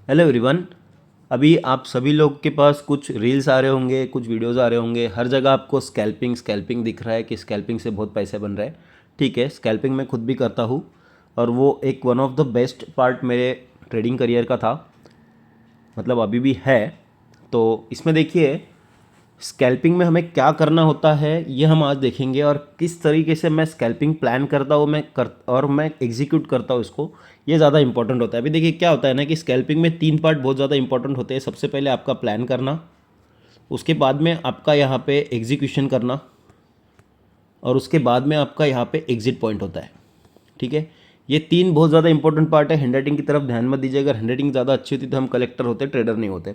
Hello everyone. अभी आप सभी लोग के पास कुछ रील्स आ रहे होंगे, कुछ वीडियोस आ रहे होंगे। हर जगह आपको स्कैल्पिंग स्कैल्पिंग दिख रहा है कि स्कैल्पिंग से बहुत पैसे बन रहे हैं। ठीक है, स्कैल्पिंग मैं खुद भी करता हूँ और वो एक one of the best part मेरे ट्रेडिंग करियर का था, मतलब अभी भी है। तो इसमें देखिए, स्कैल्पिंग में हमें क्या करना होता है ये हम आज देखेंगे, और किस तरीके से मैं स्कैल्पिंग प्लान करता हूँ और मैं एग्जीक्यूट करता हूँ इसको। ये ज़्यादा इंपॉर्टेंट होता है। अभी देखिए क्या होता है ना कि स्कैल्पिंग में 3 पार्ट बहुत ज़्यादा इंपॉर्टेंट होते हैं। सबसे पहले आपका प्लान करना, उसके बाद में आपका यहाँ पे एग्जीक्यूशन करना, और उसके बाद में आपका यहाँ पे एग्जिट पॉइंट होता है। ठीक है, ये 3 बहुत ज़्यादा इंपॉर्टेंट पार्ट है। हैंडराइटिंग की तरफ ध्यान मत दीजिए। अगर हैंडराइटिंग ज़्यादा अच्छी होती तो हम कलेक्टर होते, ट्रेडर नहीं होते।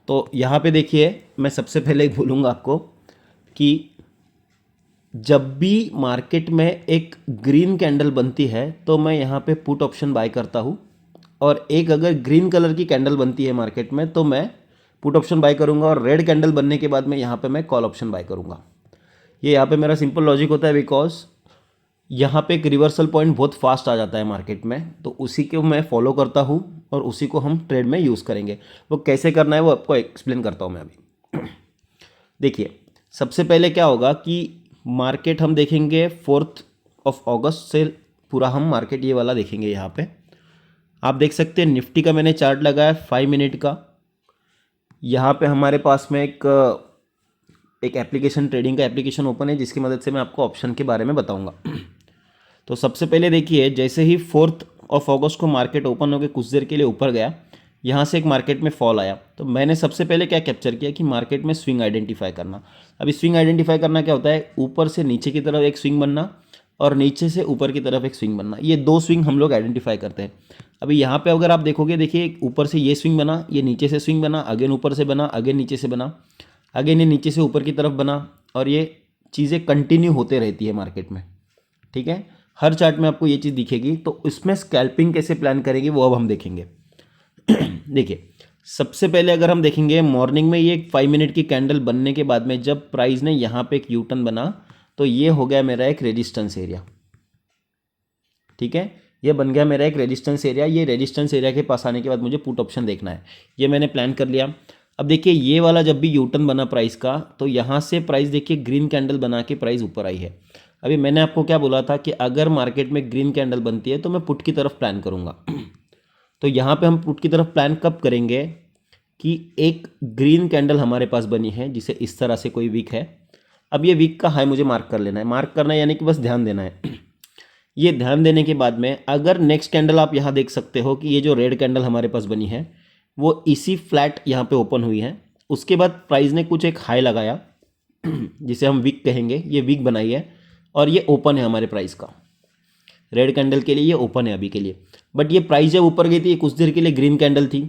तो यहाँ पे देखिए, मैं सबसे पहले बोलूँगा आपको कि जब भी मार्केट में एक ग्रीन कैंडल बनती है तो मैं यहाँ पे पुट ऑप्शन बाय करता हूँ, और एक अगर ग्रीन कलर की कैंडल बनती है मार्केट में तो मैं पुट ऑप्शन बाय करूँगा, और रेड कैंडल बनने के बाद में यहाँ पे मैं कॉल ऑप्शन बाय करूँगा। ये यहाँ पे मेरा सिंपल लॉजिक होता है, बिकॉज यहाँ पे एक रिवर्सल पॉइंट बहुत फास्ट आ जाता है मार्केट में, तो उसी को मैं फॉलो करता हूँ और उसी को हम ट्रेड में यूज़ करेंगे। वो कैसे करना है वो आपको एक्सप्लेन करता हूँ मैं अभी। देखिए, सबसे पहले क्या होगा कि मार्केट हम देखेंगे 4 अगस्त से। पूरा हम मार्केट ये वाला देखेंगे। यहाँ पे आप देख सकते हैं निफ्टी का मैंने चार्ट लगाया 5 मिनट का। यहाँ पे हमारे पास में एक एप्लीकेशन, ट्रेडिंग का एप्लीकेशन ओपन है, जिसकी मदद से मैं आपको ऑप्शन के बारे में बताऊंगा। तो सबसे पहले देखिए, जैसे ही 4 अगस्त को मार्केट ओपन होकर कुछ देर के लिए ऊपर गया, यहाँ से एक मार्केट में फॉल आया, तो मैंने सबसे पहले क्या कैप्चर किया कि मार्केट में स्विंग आइडेंटिफाई करना। अभी स्विंग आइडेंटिफाई करना क्या होता है, ऊपर से नीचे की तरफ एक स्विंग बनना और नीचे से ऊपर की तरफ एक स्विंग बनना। ये 2 स्विंग हम लोग आइडेंटिफाई करते हैं। अभी यहाँ पे अगर आप देखोगे, देखिए ऊपर से ये स्विंग बना, ये नीचे से स्विंग बना, अगेन ऊपर से बना, अगेन नीचे से बना, अगेन ये नीचे से ऊपर की तरफ बना, और ये चीज़ें कंटिन्यू होते रहती है मार्केट में। ठीक है, हर चार्ट में आपको ये चीज़ दिखेगी। तो इसमें स्कैल्पिंग कैसे प्लान करेंगे वो अब हम देखेंगे। देखिए, सबसे पहले अगर हम देखेंगे मॉर्निंग में, ये 5 मिनट की कैंडल बनने के बाद में जब प्राइस ने यहाँ पे एक यू टर्न बना, तो ये हो गया मेरा एक रेजिस्टेंस एरिया। ठीक है, ये बन गया मेरा एक रेजिस्टेंस एरिया। ये रेजिस्टेंस एरिया के पास आने के बाद मुझे पुट ऑप्शन देखना है। ये मैंने प्लान कर लिया। अब देखिए, ये वाला जब भी यू टर्न बना प्राइस का, तो यहाँ से प्राइस देखिए ग्रीन कैंडल बना के प्राइस ऊपर आई है। अभी मैंने आपको क्या बोला था कि अगर मार्केट में ग्रीन कैंडल बनती है तो मैं पुट की तरफ प्लान करूँगा। तो यहाँ पे हम पुट की तरफ प्लान कब करेंगे कि एक ग्रीन कैंडल हमारे पास बनी है, जिसे इस तरह से कोई वीक है। अब ये वीक का हाई मुझे मार्क कर लेना है। मार्क करना है यानी कि बस ध्यान देना है। ये ध्यान देने के बाद में अगर नेक्स्ट कैंडल आप यहाँ देख सकते हो कि ये जो रेड कैंडल हमारे पास बनी है वो इसी फ्लैट यहाँ पे ओपन हुई है। उसके बाद प्राइस ने कुछ एक हाई लगाया जिसे हम वीक कहेंगे, ये वीक बनाई है, और ये ओपन है हमारे प्राइस का। रेड कैंडल के लिए ये ओपन है अभी के लिए, बट ये प्राइस जब ऊपर गई थी, ये कुछ देर के लिए ग्रीन कैंडल थी।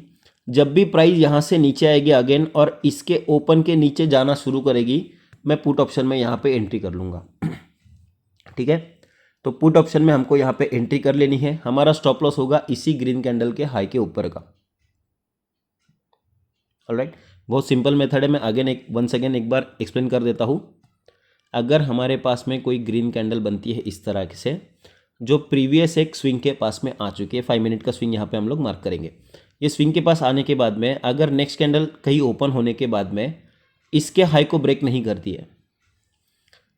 जब भी प्राइस यहाँ से नीचे आएगी अगेन और इसके ओपन के नीचे जाना शुरू करेगी, मैं पुट ऑप्शन में यहाँ पे एंट्री कर लूँगा। ठीक है, तो पुट ऑप्शन में हमको यहाँ पे एंट्री कर लेनी है। हमारा स्टॉप लॉस होगा इसी ग्रीन कैंडल के हाई के ऊपर का। ऑलराइट, बहुत सिंपल मेथड है। मैं अगेन वंस अगेन एक बार एक्सप्लेन कर देता हूँ। अगर हमारे पास में कोई ग्रीन कैंडल बनती है इस तरह से, जो प्रीवियस एक स्विंग के पास में आ चुकी है, 5 मिनट का स्विंग यहाँ पे हम लोग मार्क करेंगे। ये स्विंग के पास आने के बाद में अगर नेक्स्ट कैंडल कहीं ओपन होने के बाद में इसके हाई को ब्रेक नहीं करती है,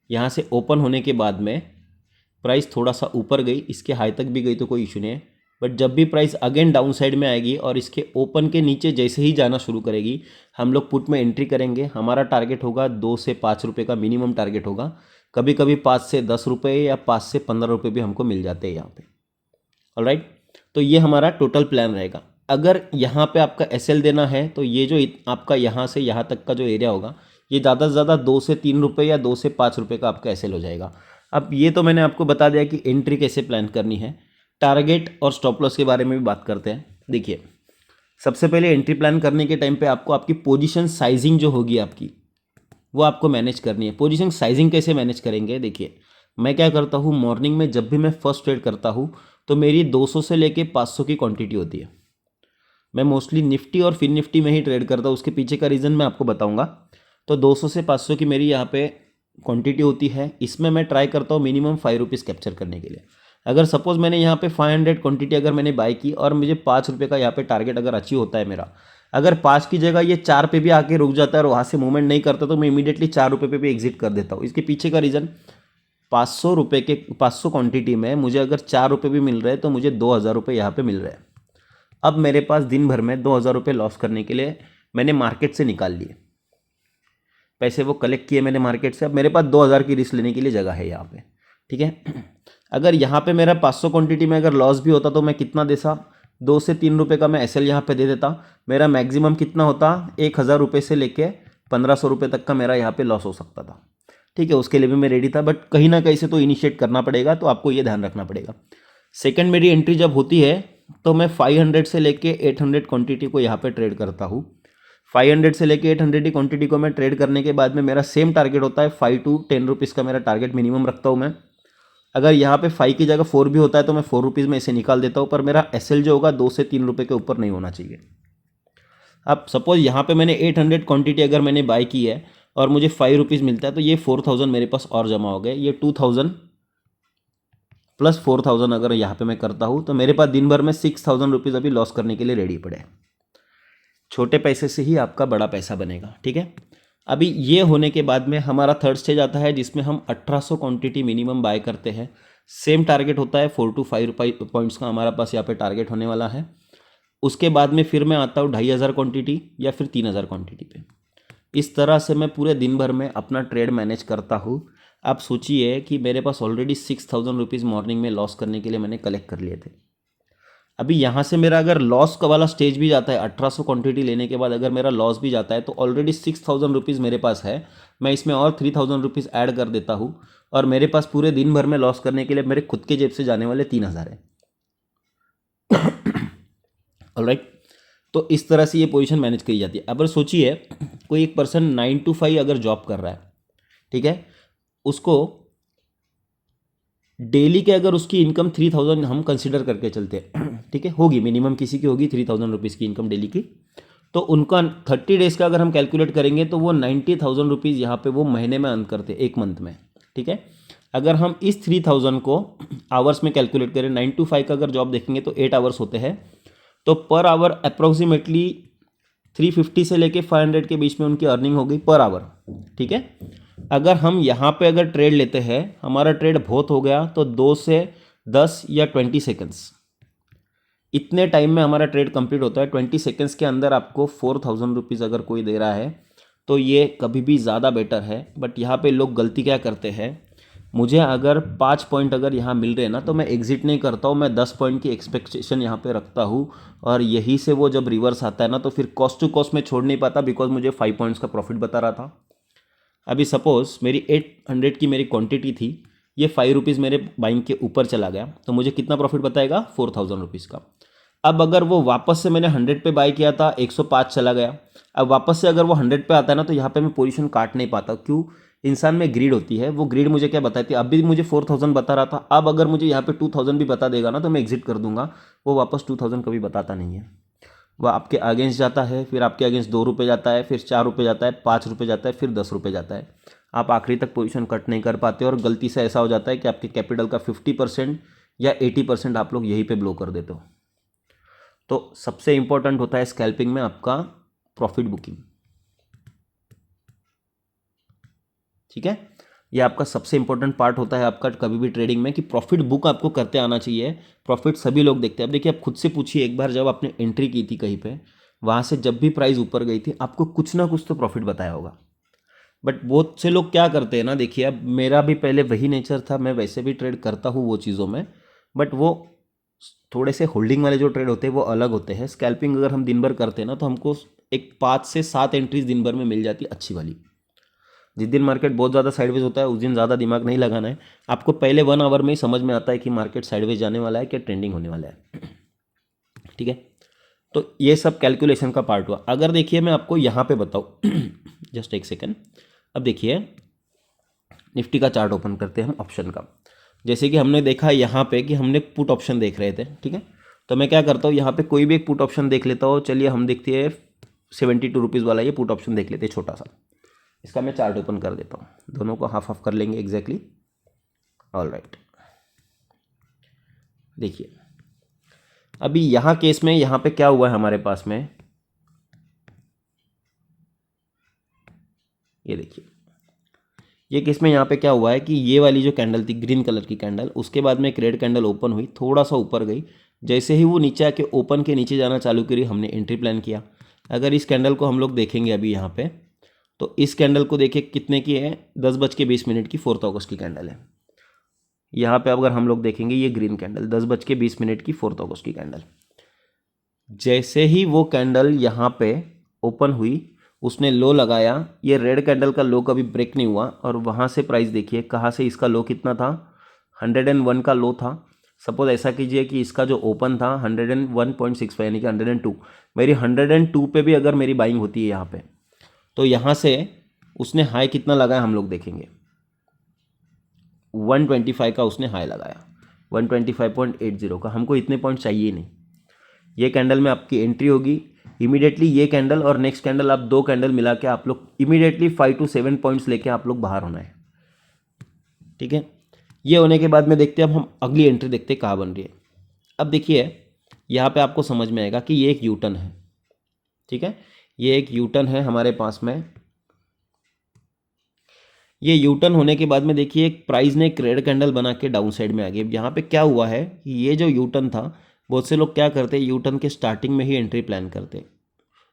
यहाँ से ओपन होने के बाद में प्राइस थोड़ा सा ऊपर गई, इसके हाई तक भी गई तो कोई इशू नहीं है, बट जब भी प्राइस अगेन डाउन साइड में आएगी और इसके ओपन के नीचे जैसे ही जाना शुरू करेगी, हम लोग पुट में एंट्री करेंगे। हमारा टारगेट होगा 2 से 5 रुपये का मिनिमम टारगेट होगा। कभी कभी 5 से 10 रुपये या 5 से 15 रुपये भी हमको मिल जाते हैं यहाँ पे। ऑलराइट, तो ये हमारा टोटल प्लान रहेगा। अगर यहाँ पे आपका एसएल देना है तो ये जो आपका यहाँ से यहाँ तक का जो एरिया होगा, ये ज़्यादा से ज़्यादा 2 से 3 रुपये या 2 से 5 रुपये का आपका एसएल हो जाएगा। अब ये तो मैंने आपको बता दिया कि एंट्री कैसे प्लान करनी है। टारगेट और स्टॉप लॉस के बारे में भी बात करते हैं। देखिए, सबसे पहले एंट्री प्लान करने के टाइम पे आपको आपकी पोजीशन साइजिंग जो होगी आपकी, वो आपको मैनेज करनी है। पोजीशन साइजिंग कैसे मैनेज करेंगे, देखिए मैं क्या करता हूँ, मॉर्निंग में जब भी मैं फर्स्ट ट्रेड करता हूँ तो मेरी 200 से लेके 500 की क्वांटिटी होती है। मैं मोस्टली निफ्टी और फिन निफ्टी में ही ट्रेड करता हूँ। उसके पीछे का रीज़न मैं आपको बताऊँगा। तो 200 से 500 की मेरी यहाँ पे क्वांटिटी होती है। इसमें मैं ट्राई करता हूँ मिनिमम 5 रुपीज़ कैप्चर करने के लिए। अगर सपोज मैंने यहाँ पे 500 क्वांटिटी अगर मैंने बाय की और मुझे 5 रुपये का यहाँ पे टारगेट अगर अचीव होता है मेरा, अगर 5 की जगह ये 4 पे भी आके रुक जाता है और वहाँ से मूवमेंट नहीं करता तो मैं इमीडिएटली 4 रुपये पे भी एग्जिट कर देता हूँ। इसके पीछे का रीज़न 500 रुपये के 500 क्वांटिटी में मुझे अगर 4 रुपये भी मिल रहे हैं तो मुझे 2,000 रुपये यहाँ पे मिल रहे हैं। अब मेरे पास दिन भर में 2,000 रुपये लॉस करने के लिए मैंने मार्केट से निकाल लिए पैसे, वो कलेक्ट किए मैंने मार्केट से। अब मेरे पास 2,000 की रिस्क लेने के लिए जगह है यहाँ पे, ठीक है। अगर यहाँ पे मेरा 500 क्वांटिटी में अगर लॉस भी होता तो मैं कितना देता, 2 से 3 रुपये का मैं एसएल यहाँ पे दे देता। मेरा मैक्सिमम कितना होता, 1,000 रुपये से लेके 1,500 रुपये तक का मेरा यहाँ पे लॉस हो सकता था, ठीक है। उसके लिए भी मैं रेडी था, बट कहीं ना कहीं से तो इनिशिएट करना पड़ेगा, तो आपको ये ध्यान रखना पड़ेगा। सेकेंड मेरी एंट्री जब होती है तो मैं 500 से लेके 800 क्वांटिटी को यहाँ पे ट्रेड करता हूँ। 500 से लेके 800 की क्वांटिटी को मैं ट्रेड करने के बाद में मेरा सेम टारगेट होता है 5 to 10 रुपीज़ का मेरा टारगेट मिनिमम रखता हूँ मैं। अगर यहाँ पे 5 की जगह 4 भी होता है तो मैं 4 रुपीज़ में इसे निकाल देता हूँ, पर मेरा एसएल जो होगा 2 से 3 रुपये के ऊपर नहीं होना चाहिए। अब सपोज यहाँ पे मैंने 800 क्वांटिटी अगर मैंने बाय की है और मुझे 5 रुपीज़ मिलता है तो ये 4,000 मेरे पास और जमा हो गए। ये 2,000 प्लस 4,000 अगर यहाँ पे मैं करता हूँ तो मेरे पास दिन भर में 6,000 रुपीज़ अभी लॉस करने के लिए रेडी पड़े। छोटे पैसे से ही आपका बड़ा पैसा बनेगा, ठीक है। अभी ये होने के बाद में हमारा थर्ड स्टेज आता है जिसमें हम 1,800 क्वांटिटी मिनिमम बाय करते हैं। सेम टारगेट होता है 4 to 5 पॉइंट्स का हमारा पास यहाँ पे टारगेट होने वाला है। उसके बाद में फिर मैं आता हूँ 2,500 क्वांटिटी या फिर 3,000 क्वांटिटी पे। इस तरह से मैं पूरे दिन भर में अपना ट्रेड मैनेज करता हूँ। आप सोचिए कि मेरे पास ऑलरेडी 6,000 रुपीज़ मॉर्निंग में लॉस करने के लिए मैंने कलेक्ट कर लिए थे। अभी यहाँ से मेरा अगर लॉस का वाला स्टेज भी जाता है, 1,800 क्वांटिटी लेने के बाद अगर मेरा लॉस भी जाता है तो ऑलरेडी 6,000 रुपीज़ मेरे पास है। मैं इसमें और 3,000 रुपीज़ ऐड कर देता हूँ और मेरे पास पूरे दिन भर में लॉस करने के लिए मेरे खुद के जेब से जाने वाले 3,000 है। ऑलराइट, तो इस तरह से ये पोजीशन मैनेज करी जाती है। अगर सोचिए कोई एक पर्सन 9 to 5 अगर जॉब कर रहा है, ठीक है, उसको डेली के अगर उसकी इनकम 3,000 हम कंसिडर करके चलते हैं, ठीक है, होगी मिनिमम किसी की होगी 3,000 रुपीज़ की इनकम डेली की, तो उनका 30 डेज़ का अगर हम कैलकुलेट करेंगे तो वो 90,000 रुपीज़ यहाँ पे वो महीने में अर्न करते हैं, एक मंथ में, ठीक है। अगर हम इस 3,000 को आवर्स में कैलकुलेट करें, 9 to 5 का अगर जॉब देखेंगे तो 8 आवर्स होते हैं, तो पर आवर अप्रोक्सीमेटली 350 से लेके 500 के बीच में उनकी अर्निंग हो गई पर आवर, ठीक है। अगर हम यहाँ पे अगर ट्रेड लेते हैं, हमारा ट्रेड बहुत हो गया तो 2 से 10 या 20 सेकंड्स, इतने टाइम में हमारा ट्रेड कंप्लीट होता है। 20 सेकंड्स के अंदर आपको 4,000 रुपीज़ अगर कोई दे रहा है तो ये कभी भी ज़्यादा बेटर है। बट यहाँ पे लोग गलती क्या करते हैं, मुझे अगर 5 पॉइंट अगर यहाँ मिल रहे हैं ना तो मैं एग्जिट नहीं करता हूँ, मैं 10 पॉइंट की एक्सपेक्टेशन यहाँ पे रखता हूँ और यही से वो जब रिवर्स आता है ना तो फिर कॉस्ट टू कॉस्ट में छोड़ नहीं पाता, बिकॉज मुझे 5 पॉइंट्स का प्रॉफिट बता रहा था। अभी सपोज मेरी 800 की मेरी क्वांटिटी थी, ये 5 रुपीज़ मेरे बाइंग के ऊपर चला गया तो मुझे कितना प्रॉफिट बताएगा, 4,000 रुपीज़ का। अब अगर वो वापस से मैंने 100 पे बाय किया था, 105 चला गया, अब वापस से अगर वो 100 पे आता है ना तो यहाँ पे मैं पोजीशन काट नहीं पाता। क्यों, इंसान में ग्रीड होती है, वो ग्रीड मुझे क्या बताती है, अभी मुझे 4,000 बता रहा था, अब अगर मुझे यहाँ पे 2,000 भी बता देगा ना तो मैं एग्जिट कर दूंगा। वो वापस 2,000 कभी बताता नहीं है, वह आपके अगेंस्ट जाता है, फिर आपके अगेंस्ट 2 रुपये जाता है, फिर 4 रुपये जाता है, 5 रुपये जाता है, फिर 10 रुपये जाता है। आप आखिरी तक पोजीशन कट नहीं कर पाते और गलती से ऐसा हो जाता है कि आपके कैपिटल का 50% या 80% आप लोग यहीं पे ब्लो कर देते हो। तो सबसे इंपॉर्टेंट होता है स्कैल्पिंग में आपका प्रॉफिट बुकिंग, ठीक है। ये आपका सबसे इंपॉर्टेंट पार्ट होता है आपका कभी भी ट्रेडिंग में, कि प्रॉफिट बुक आपको करते आना चाहिए। प्रॉफिट सभी लोग देखते हैं। अब देखिए, आप खुद से पूछिए, एक बार जब आपने एंट्री की थी कहीं पे, वहाँ से जब भी प्राइस ऊपर गई थी आपको कुछ ना कुछ तो प्रॉफिट बताया होगा। बट बहुत से लोग क्या करते हैं ना, देखिए अब मेरा भी पहले वही नेचर था, मैं वैसे भी ट्रेड करता हूँ वो चीज़ों में, बट वो थोड़े से होल्डिंग वाले जो ट्रेड होते हैं वो अलग होते हैं। स्कैल्पिंग अगर हम दिन भर करते हैं ना तो हमको एक 5 से 7 एंट्रीज दिन भर में मिल जाती है अच्छी वाली। जिस दिन मार्केट बहुत ज़्यादा साइडवेज होता है उस दिन ज़्यादा दिमाग नहीं लगाना है, आपको पहले 1 आवर में ही समझ में आता है कि मार्केट साइडवेज जाने वाला है क्या ट्रेंडिंग होने वाला है, ठीक है। तो ये सब कैलकुलेशन का पार्ट हुआ। अगर देखिए मैं आपको यहाँ पे बताऊँ जस्ट एक सेकेंड। अब देखिए निफ्टी का चार्ट ओपन करते हैं हम ऑप्शन का। जैसे कि हमने देखा यहाँ पे कि हमने पुट ऑप्शन देख रहे थे, ठीक है। तो मैं क्या करता हूँ, यहाँ पे कोई भी एक पुट ऑप्शन देख लेता हूँ। चलिए हम देखते हैं 72 रुपीज़ वाला ये पुट ऑप्शन देख लेते हैं, छोटा सा। इसका मैं चार्ट ओपन कर देता हूँ, दोनों को हाफ हाफ कर लेंगे एग्जैक्टली। ऑल राइट, देखिए अभी यहाँ केस में यहाँ पे क्या हुआ है हमारे पास में, ये देखिए ये केस में यहाँ पे क्या हुआ है कि ये वाली जो कैंडल थी ग्रीन कलर की कैंडल, उसके बाद में एक रेड कैंडल ओपन हुई, थोड़ा सा ऊपर गई, जैसे ही वो नीचे आके ओपन के नीचे जाना चालू करी हमने एंट्री प्लान किया। अगर इस कैंडल को हम लोग देखेंगे अभी यहाँ पे, तो इस कैंडल को देखिए कितने की है, 10:20 की 4th अगस्त की कैंडल है। यहाँ पे अगर हम लोग देखेंगे ये ग्रीन कैंडल 10:20 की 4th अगस्त की कैंडल, जैसे ही वो कैंडल यहाँ पे ओपन हुई उसने लो लगाया, ये रेड कैंडल का लो कभी ब्रेक नहीं हुआ, और वहाँ से प्राइस देखिए कहाँ से, इसका लो कितना था, 101 का लो था। सपोज ऐसा कीजिए कि इसका जो ओपन था 101.65 यानी कि 102, मेरी 102 पे भी अगर मेरी बाइंग होती है यहाँ पे, तो यहाँ से उसने हाई कितना लगाया हम लोग देखेंगे, 125 का उसने हाई लगाया, 125.80 का। हमको इतने पॉइंट चाहिए नहीं। ये कैंडल में आपकी एंट्री होगी इमीडिएटली, ये कैंडल और नेक्स्ट कैंडल, आप दो कैंडल मिला के आप लोग इमीडिएटली 5 to 7 पॉइंट्स लेके आप लोग बाहर होना है। ठीक है, ये होने के बाद में देखते हैं अब हम अगली एंट्री देखते हैं कहाँ बन रही है। अब देखिए यहाँ पे आपको समझ में आएगा कि ये एक यूटर्न है। ठीक है, ये एक यूटर्न है हमारे पास में। ये यूटर्न होने के बाद में देखिए एक प्राइस ने एक रेड कैंडल बना के डाउन साइड में आ गई। यहाँ पे क्या हुआ है कि ये जो यूटर्न था, बहुत से लोग क्या करते हैं यूटर्न के स्टार्टिंग में ही एंट्री प्लान करते हैं,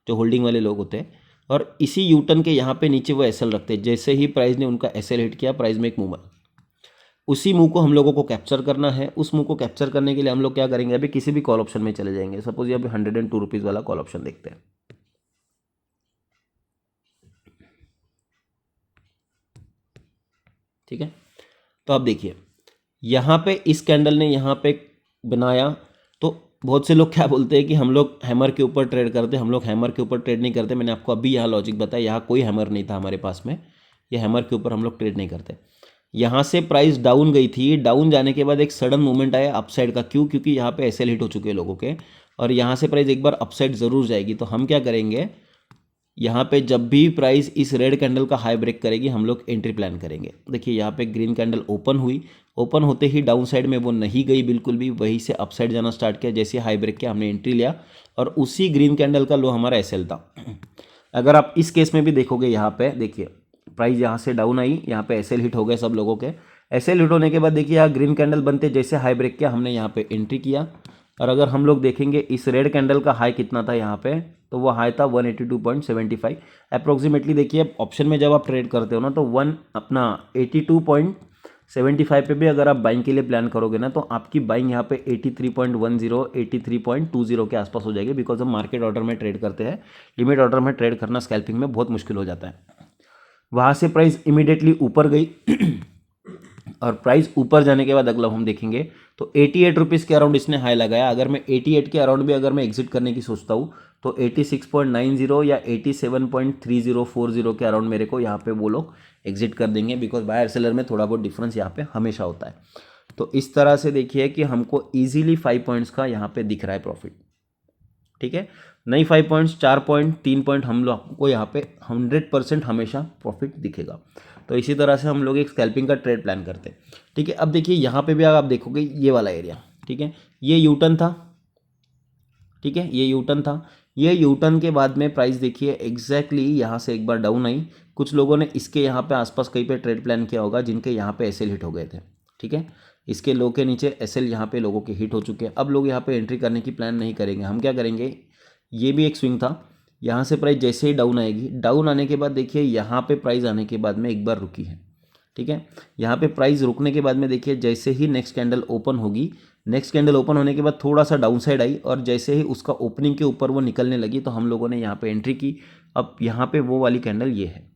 जो होल्डिंग वाले लोग होते हैं, और इसी यूटर्न के यहाँ पे नीचे वो एसएल रखते हैं। जैसे ही प्राइस ने उनका एसएल हिट किया, प्राइस में एक मूव, उसी मूव को हम लोगों को कैप्चर करना है। उस मूव को कैप्चर करने के लिए हम लोग क्या करेंगे, अभी किसी भी कॉल ऑप्शन में चले जाएंगे। सपोज ये अभी 102 रुपीज़ वाला कॉल ऑप्शन देखते हैं। ठीक है, तो अब देखिए यहाँ पे इस कैंडल ने यहाँ पे बनाया, तो बहुत से लोग क्या बोलते हैं कि हम लोग हैमर के ऊपर ट्रेड करते हैं। हम लोग हैमर के ऊपर ट्रेड नहीं करते। मैंने आपको अभी यहाँ लॉजिक बताया, यहाँ कोई हैमर नहीं था हमारे पास में, ये हैमर के ऊपर हम लोग ट्रेड नहीं करते। यहाँ से प्राइस डाउन गई थी, डाउन जाने के बाद एक सडन मूवमेंट आया अपसाइड का। क्यों? क्योंकि यहाँ पे एसएल हिट हो चुके हैं लोगों के, और यहाँ से प्राइस एक बार अपसाइड ज़रूर जाएगी। तो हम क्या करेंगे, यहाँ पे जब भी प्राइस इस रेड कैंडल का हाई ब्रेक करेगी हम लोग एंट्री प्लान करेंगे। देखिए यहाँ पे ग्रीन कैंडल ओपन हुई, ओपन होते ही डाउन साइड में वो नहीं गई बिल्कुल भी, वहीं से अपसाइड जाना स्टार्ट किया। जैसे हाई ब्रेक किया हमने एंट्री लिया, और उसी ग्रीन कैंडल का लो हमारा एसएल था। अगर आप इस केस में भी देखोगे, यहाँ पे देखिए प्राइस यहाँ से डाउन आई, यहाँ पे एसएल हिट हो गए सब लोगों के। एसएल हिट होने के बाद देखिए यहाँ ग्रीन कैंडल बनते जैसे हाई ब्रेक किया, हमने यहाँ पे एंट्री किया। और अगर हम लोग देखेंगे इस रेड कैंडल का हाई कितना था यहाँ पे, तो वो हाई था 182.75 अप्रोक्सीमेटली। देखिए ऑप्शन में जब आप ट्रेड करते हो ना, तो 82.75 पे भी अगर आप बाइंग के लिए प्लान करोगे ना, तो आपकी बाइंग यहाँ पे 83.10 83.20 के आसपास हो जाएगी। बिकॉज हम मार्केट ऑर्डर में ट्रेड करते हैं, लिमिट ऑर्डर में ट्रेड करना स्कैल्पिंग में बहुत मुश्किल हो जाता है। वहाँ से प्राइस इमीडिएटली ऊपर गई और प्राइस ऊपर जाने के बाद अगला हम देखेंगे तो 88 रुपीज़ के अराउंड इसने हाई लगाया। अगर मैं 88 के अराउंड भी अगर मैं एग्जिट करने की सोचता हूँ, तो 86.90 या 87.3040 के अराउंड मेरे को यहाँ पे वो लोग एग्जिट कर देंगे। बिकॉज बायर सेलर में थोड़ा बहुत डिफरेंस यहाँ पे हमेशा होता है। तो इस तरह से देखिए कि हमको ईजिली 5 पॉइंट्स का यहाँ पे दिख रहा है प्रॉफिट। ठीक है, नहीं 5 पॉइंट्स, 4 पॉइंट, 3 पॉइंट, हम लोग को यहाँ पे 100% हमेशा प्रॉफिट दिखेगा। तो इसी तरह से हम लोग एक स्कैल्पिंग का ट्रेड प्लान करते हैं। ठीक है, अब देखिए यहाँ पे भी आप देखोगे ये वाला एरिया, ठीक है, ये यूटर्न था। ठीक है, ये यूटर्न था। ये यूटर्न के बाद में प्राइस देखिए एग्जैक्टली यहाँ से एक बार डाउन आई। कुछ लोगों ने इसके यहाँ पे आसपास कहीं पे ट्रेड प्लान किया होगा जिनके यहाँ पे एसएल हिट हो गए थे। ठीक है, इसके लो के नीचे एसएल यहाँ पे लोगों के हिट हो चुके हैं। अब लोग यहाँ पे एंट्री करने की प्लान नहीं करेंगे। हम क्या करेंगे, ये भी एक स्विंग था, यहाँ से प्राइस जैसे ही डाउन आएगी, डाउन आने के बाद देखिए यहाँ पे प्राइस आने के बाद में एक बार रुकी है। ठीक है, यहाँ पे प्राइस रुकने के बाद में देखिए जैसे ही नेक्स्ट कैंडल ओपन होगी, नेक्स्ट कैंडल ओपन होने के बाद थोड़ा सा डाउन साइड आई, और जैसे ही उसका ओपनिंग के ऊपर वो निकलने लगी तो हम लोगों ने यहाँ पे एंट्री की। अब यहाँ पे वो वाली कैंडल ये है,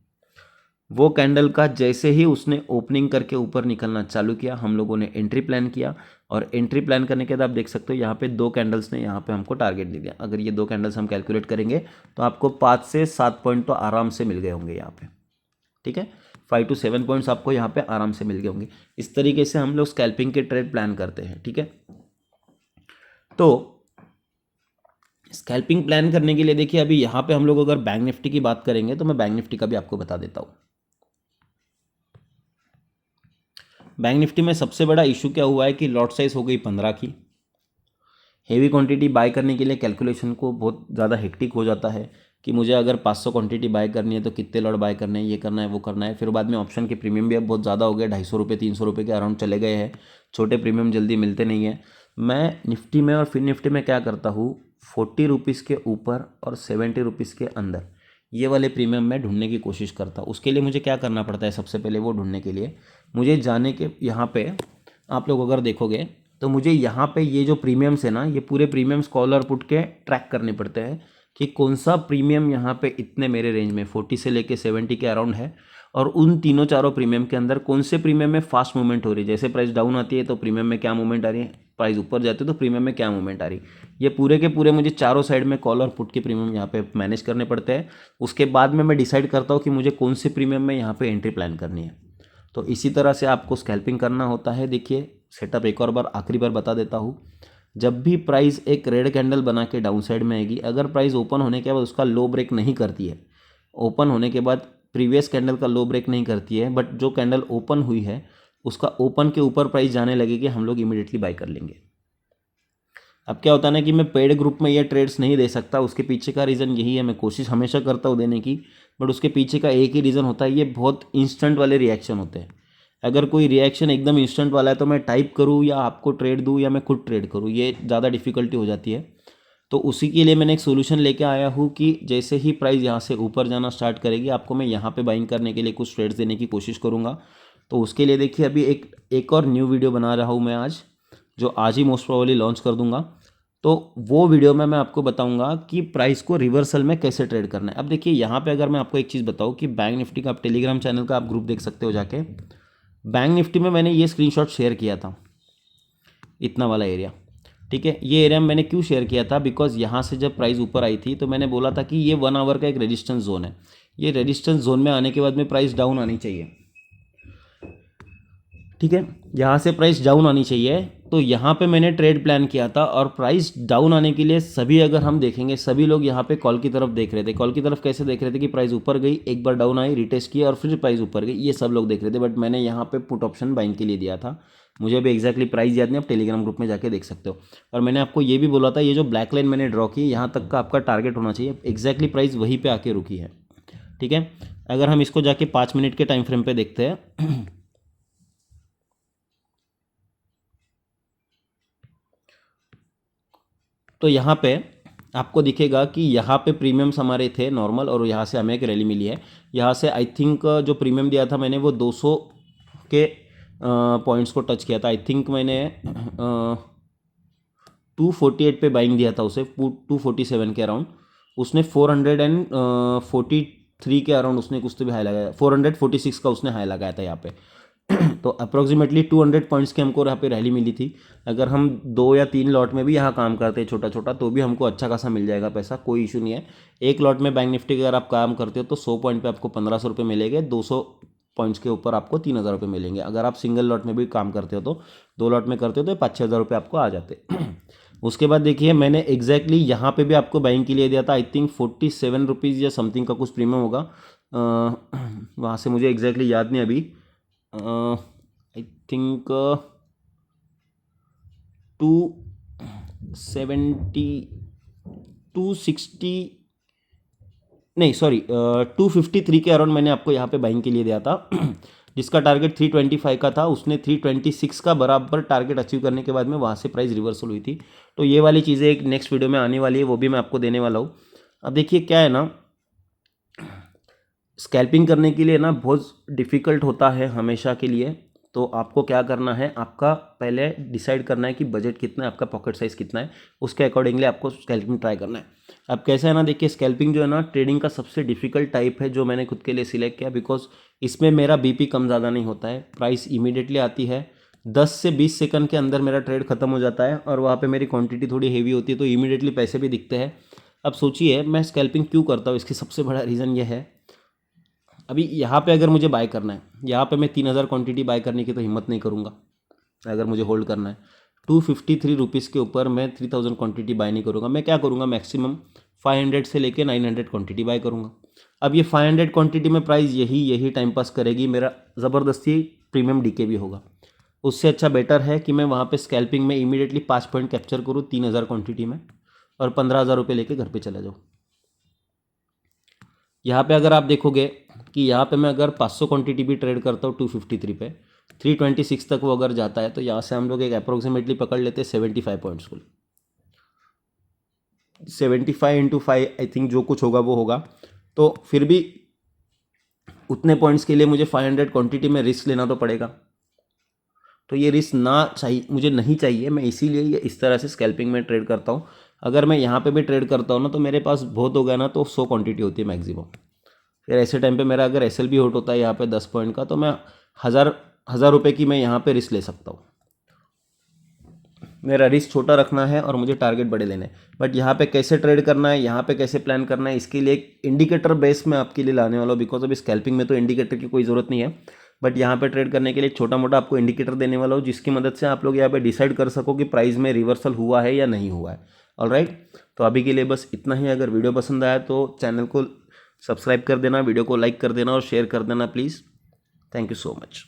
वो कैंडल का जैसे ही उसने ओपनिंग करके ऊपर निकलना चालू किया, हम लोगों ने एंट्री प्लान किया। और एंट्री प्लान करने के बाद आप देख सकते हो यहाँ पे दो कैंडल्स ने यहाँ पे हमको टारगेट दे दिया। अगर ये दो कैंडल्स हम कैलकुलेट करेंगे तो आपको 5 से 7 पॉइंट तो आराम से मिल गए होंगे यहाँ पे। ठीक है, 5 to 7 पॉइंट्स आपको यहाँ पे आराम से मिल गए होंगे। इस तरीके से हम लोग स्कैल्पिंग के ट्रेड प्लान करते हैं। ठीक है, तो स्कैल्पिंग प्लान करने के लिए देखिए अभी यहाँ पे हम लोग अगर बैंक निफ्टी की बात करेंगे तो मैं बैंक निफ्टी का भी आपको बता देता हूँ। बैंक निफ्टी में सबसे बड़ा इशू क्या हुआ है कि लॉट साइज हो गई 15 की। हेवी क्वांटिटी बाय करने के लिए कैलकुलेशन को बहुत ज़्यादा हेक्टिक हो जाता है कि मुझे अगर 500 क्वांटिटी बाय करनी है तो कितने लॉट बाय करने हैं, ये करना है वो करना है। फिर बाद में ऑप्शन के प्रीमियम भी अब बहुत ज़्यादा हो गया, 250 रुपये 300 रुपये के अराउंड चले गए हैं। छोटे प्रीमियम जल्दी मिलते नहीं हैं। मैं निफ्टी में और फिर निफ्टी में क्या करता हूँ, 40 रुपीज़ के ऊपर और 70 रुपीज़ के अंदर ये वाले प्रीमियम मैं ढूंढने की कोशिश करता हूँ। उसके लिए मुझे क्या करना पड़ता है, सबसे पहले वो ढूंढने के लिए मुझे जाने के यहाँ पे आप लोग अगर देखोगे तो मुझे यहाँ पे ये जो प्रीमियम्स है ना, ये पूरे प्रीमियम्स कॉल और पुट के ट्रैक करने पड़ते हैं कि कौन सा प्रीमियम यहाँ पे इतने मेरे रेंज में 40 से लेके 70 के अराउंड है, और उन तीनों चारों प्रीमियम के अंदर कौन से प्रीमियम में फास्ट मूवमेंट हो रही है। जैसे प्राइस डाउन आती है तो प्रीमियम में क्या मूवमेंट आ रही है, प्राइस ऊपर जाती है तो प्रीमियम में क्या मूवमेंट आ रही है। ये पूरे के पूरे मुझे चारों साइड में कॉल और पुट के प्रीमियम यहाँ पे मैनेज करने पड़ते हैं। उसके बाद में मैं डिसाइड करता हूँ कि मुझे कौन से प्रीमियम में यहाँ पे एंट्री प्लान करनी है। तो इसी तरह से आपको स्कैल्पिंग करना होता है। देखिए सेटअप एक और बार आखिरी बार बता देता हूँ। जब भी प्राइस एक रेड कैंडल बना के डाउन साइड में आएगी, अगर प्राइस ओपन होने के बाद उसका लो ब्रेक नहीं करती है, ओपन होने के बाद प्रीवियस कैंडल का लो ब्रेक नहीं करती है, बट जो कैंडल ओपन हुई है उसका ओपन के ऊपर प्राइस जाने लगेगी, हम लोग इमीडिएटली बाय कर लेंगे। अब क्या होता है ना कि मैं पेड ग्रुप में ये ट्रेड्स नहीं दे सकता, उसके पीछे का रीज़न यही है। मैं कोशिश हमेशा करता हूँ देने की, बट उसके पीछे का एक ही रीज़न होता है, ये बहुत इंस्टेंट वाले रिएक्शन होते हैं। अगर कोई रिएक्शन एकदम इंस्टेंट वाला है तो मैं टाइप करूँ या आपको ट्रेड दूँ या मैं खुद ट्रेड करूँ, ये ज़्यादा डिफिकल्टी हो जाती है। तो उसी के लिए मैंने एक सोल्यूशन लेके आया हूँ कि जैसे ही प्राइस यहाँ से ऊपर जाना स्टार्ट करेगी, आपको मैं यहाँ पे बाइंग करने के लिए कुछ ट्रेड्स देने की कोशिश करूँगा। तो उसके लिए देखिए अभी एक और न्यू वीडियो बना रहा हूँ मैं आज, जो आज ही मोस्ट प्रोबेबली लॉन्च कर दूंगा। तो वो वीडियो में मैं आपको बताऊंगा कि प्राइस को रिवर्सल में कैसे ट्रेड करना है। अब देखिए यहाँ पे अगर मैं आपको एक चीज़ बताऊँ कि बैंक निफ्टी का आप टेलीग्राम चैनल का आप ग्रुप देख सकते हो जाके। बैंक निफ्टी में मैंने ये स्क्रीनशॉट शेयर किया था, इतना वाला एरिया, ठीक है। ये एरिया मैंने क्यों शेयर किया था, बिकॉज यहाँ से जब प्राइस ऊपर आई थी तो मैंने बोला था कि ये 1 आवर का एक रेजिस्टेंस जोन है। ये रेजिस्टेंस जोन में आने के बाद में प्राइस डाउन आनी चाहिए, ठीक है। यहाँ से प्राइस डाउन आनी चाहिए, तो यहाँ पे मैंने ट्रेड प्लान किया था। और प्राइस डाउन आने के लिए सभी, अगर हम देखेंगे, सभी लोग यहाँ पे कॉल की तरफ देख रहे थे। कॉल की तरफ कैसे देख रहे थे कि प्राइस ऊपर गई, एक बार डाउन आई, रिटेस्ट किया और फिर प्राइस ऊपर गई, ये सब लोग देख रहे थे। बट मैंने यहाँ पे पुट ऑप्शन बाइंग के लिए दिया था। मुझे अभी एक्जैक्टली प्राइस याद नहीं, आप टेलीग्राम ग्रुप में जाके देख सकते हो। और मैंने आपको ये भी बोला था, ये जो ब्लैक लाइन मैंने ड्रॉ की, यहाँ तक का आपका टारगेट होना चाहिए। एक्जैक्टली प्राइस वहीं पर आके रुकी है, ठीक है। अगर हम इसको जाके 5 मिनट के टाइम फ्रेम पे देखते हैं तो यहाँ पे आपको दिखेगा कि यहाँ पे प्रीमियम्स हमारे थे नॉर्मल, और यहाँ से हमें एक रैली मिली है। यहाँ से आई थिंक जो प्रीमियम दिया था मैंने वो 200 के पॉइंट्स को टच किया था। आई थिंक मैंने 248 पे बाइंग दिया था उसे, 247 के अराउंड। उसने 443 के अराउंड उसने कुछ तो भी हाई लगाया, 446 का उसने हाई लगाया था यहाँ पे तो अप्रोक्सीमेटली 200 पॉइंट्स की हमको यहाँ पे रैली मिली थी। अगर हम 2 या 3 लॉट में भी यहाँ काम करते हैं छोटा छोटा, तो भी हमको अच्छा खासा मिल जाएगा पैसा, कोई इशू नहीं है। एक लॉट में बैंक निफ्टी अगर आप काम करते हो तो 100 पॉइंट पे आपको 1500 रुपये मिलेंगे, 200 पॉइंट्स के ऊपर आपको 3000 रुपये मिलेंगे। अगर आप सिंगल लॉट में भी काम करते हो तो 2 लॉट में करते हो तो 5-6 हज़ार रुपये आपको आ जाते उसके बाद देखिए मैंने एग्जैक्टली यहाँ पे भी आपको बाइंग के लिए दिया था। आई थिंक 47 रुपीज़ या समथिंग का कुछ प्रीमियम होगा, वहाँ से मुझे एग्जैक्टली याद नहीं अभी। आई थिंक 270 260 नहीं सॉरी 253 के अराउंड मैंने आपको यहाँ पे बाइंग के लिए दिया था जिसका टारगेट 325 का था। उसने 326 का बराबर टारगेट अचीव करने के बाद में वहाँ से प्राइस रिवर्सल हुई थी। तो ये वाली चीज़ें एक नेक्स्ट वीडियो में आने वाली है, वो भी मैं आपको देने वाला हूँ। अब देखिए क्या है ना, स्कैल्पिंग करने के लिए ना बहुत डिफ़िकल्ट होता है हमेशा के लिए। तो आपको क्या करना है, आपका पहले डिसाइड करना है कि बजट कितना है, आपका पॉकेट साइज़ कितना है, उसके अकॉर्डिंगली आपको स्कैल्पिंग ट्राई करना है। अब कैसा है ना, देखिए स्कैल्पिंग जो है ना ट्रेडिंग का सबसे डिफ़िकल्ट टाइप है जो मैंने खुद के लिए सिलेक्ट किया, बिकॉज इसमें मेरा बीपी कम ज़्यादा नहीं होता है। प्राइस इमीडिएटली आती है, 10 से 20 सेकंड के अंदर मेरा ट्रेड खत्म हो जाता है, और वहाँ पे मेरी क्वांटिटी थोड़ी हेवी होती है तो इमीडिएटली पैसे भी दिखते हैं। अब सोचिए मैं स्कैल्पिंग क्यों करता हूँ, इसकी सबसे बड़ा रीज़न ये है, अभी यहाँ पे अगर मुझे बाय करना है, यहाँ पे मैं 3000 क्वांटिटी बाय करने की तो हिम्मत नहीं करूँगा। अगर मुझे होल्ड करना है 253 रुपीज़ के ऊपर मैं 3000 क्वांटिटी बाय नहीं करूँगा। मैं क्या करूँगा, मैक्सिमम 500 से लेके 900 क्वांटिटी बाय करूँगा। अब ये 500 क्वांटिटी में प्राइस यही टाइम पास करेगी, मेरा ज़बरदस्ती प्रीमियम डीके भी होगा। उससे अच्छा बेटर है कि मैं वहाँ पे स्कैल्पिंग में इमीडिएटली 5 पॉइंट कैप्चर करूँ 3,000 क्वांटिटी में और 15,000 रुपये लेके घर पे चला जाऊँ। यहाँ पे अगर आप देखोगे कि यहाँ पे मैं अगर 500 क्वांटिटी भी ट्रेड करता हूँ 253 पे 326 तक वो अगर जाता है तो यहाँ से हम लोग एक अप्रोक्सीमेटली पकड़ लेते हैं 75 पॉइंट्स को। 75 इंटू 5 आई थिंक जो कुछ होगा वो होगा। तो फिर भी उतने पॉइंट्स के लिए मुझे 500 क्वांटिटी में रिस्क लेना तो पड़ेगा। तो ये रिस्क ना चाहिए, मुझे नहीं चाहिए। मैं इसीलिए ये इस तरह से स्कैल्पिंग में ट्रेड करता हूँ। अगर मैं यहाँ पे भी ट्रेड करता हूँ ना तो मेरे पास बहुत हो गया ना तो 100 क्वांटिटी होती है मैक्सिमम। फिर ऐसे टाइम पे मेरा अगर एसएल भी होट होता है यहाँ पे 10 पॉइंट का तो मैं हज़ार रुपये की मैं यहाँ पे रिस्क ले सकता हूँ। मेरा रिस्क छोटा रखना है और मुझे टारगेट बड़े लेने हैं। बट यहाँ पे कैसे ट्रेड करना है, यहाँ पे कैसे प्लान करना है, इसके लिए एक इंडिकेटर बेस में आपके लिए लाने वाला हूँ। बिकॉज अभी स्कैल्पिंग में तो इंडिकेटर की कोई ज़रूरत नहीं है, बट यहाँ पे ट्रेड करने के लिए छोटा मोटा आपको इंडिकेटर देने वाला हूँ जिसकी मदद से आप लोग यहाँ पे डिसाइड कर सको कि प्राइस में रिवर्सल हुआ है या नहीं हुआ है। ऑलराइट, तो अभी के लिए बस इतना ही। अगर वीडियो पसंद आया तो चैनल को सब्सक्राइब कर देना, वीडियो को लाइक कर देना और शेयर कर देना please. Thank you so much.